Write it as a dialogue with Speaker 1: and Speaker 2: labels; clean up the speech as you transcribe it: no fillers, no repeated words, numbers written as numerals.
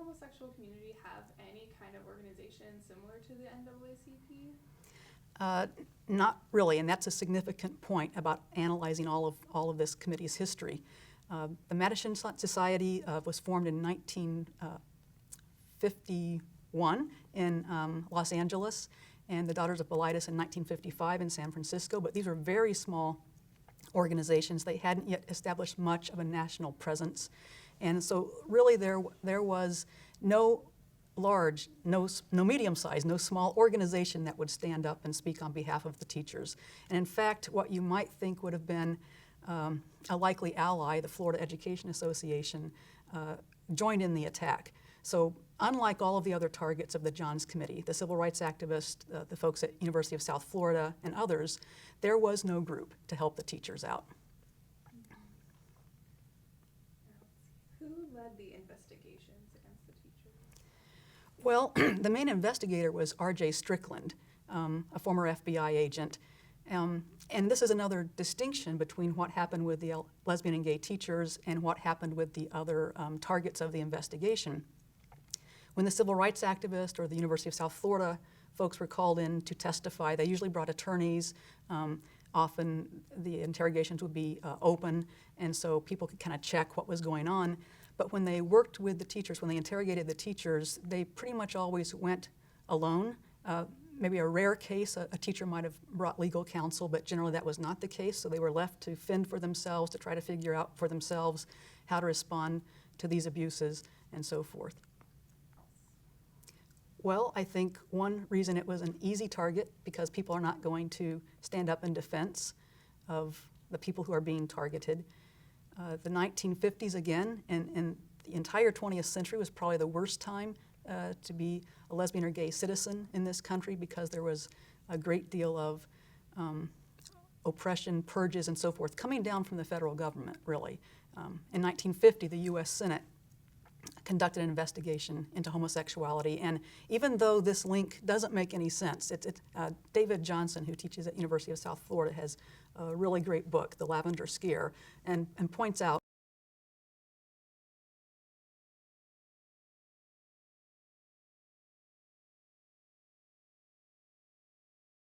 Speaker 1: homosexual community have any kind of organization similar to the NAACP?
Speaker 2: Not really, and that's a significant point about analyzing all of this committee's history. The Madison Society was formed in 1951 in Los Angeles, and the Daughters of Bilitis in 1955 in San Francisco, but these were very small organizations. They hadn't yet established much of a national presence, and so really there was no large, no medium-sized, no small organization that would stand up and speak on behalf of the teachers. And in fact, what you might think would have been a likely ally, the Florida Education Association, joined in the attack. So unlike all of the other targets of the Johns Committee, the civil rights activists, the folks at University of South Florida, and others, there was no group to help the teachers out.
Speaker 1: Who led the investigations against the teachers?
Speaker 2: Well, the main investigator was R.J. Strickland, a former FBI agent. And this is another distinction between what happened with the lesbian and gay teachers and what happened with the other targets of the investigation. When the civil rights activists or the University of South Florida folks were called in to testify, they usually brought attorneys. Often the interrogations would be open, and so people could kind of check what was going on. But when they worked with the teachers, when they interrogated the teachers, they pretty much always went alone. Maybe a rare case, a teacher might have brought legal counsel, but generally that was not the case, so they were left to fend for themselves, to try to figure out for themselves how to respond to these abuses and so forth. Well, I think one reason it was an easy target, because people are not going to stand up in defense of the people who are being targeted. The 1950s again, and the entire 20th century was probably the worst time to be a lesbian or gay citizen in this country, because there was a great deal of oppression, purges, and so forth coming down from the federal government, really. In 1950, the U.S. Senate conducted an investigation into homosexuality, and even though this link doesn't make any sense, David Johnson, who teaches at University of South Florida, has a really great book, The Lavender Scare, and points out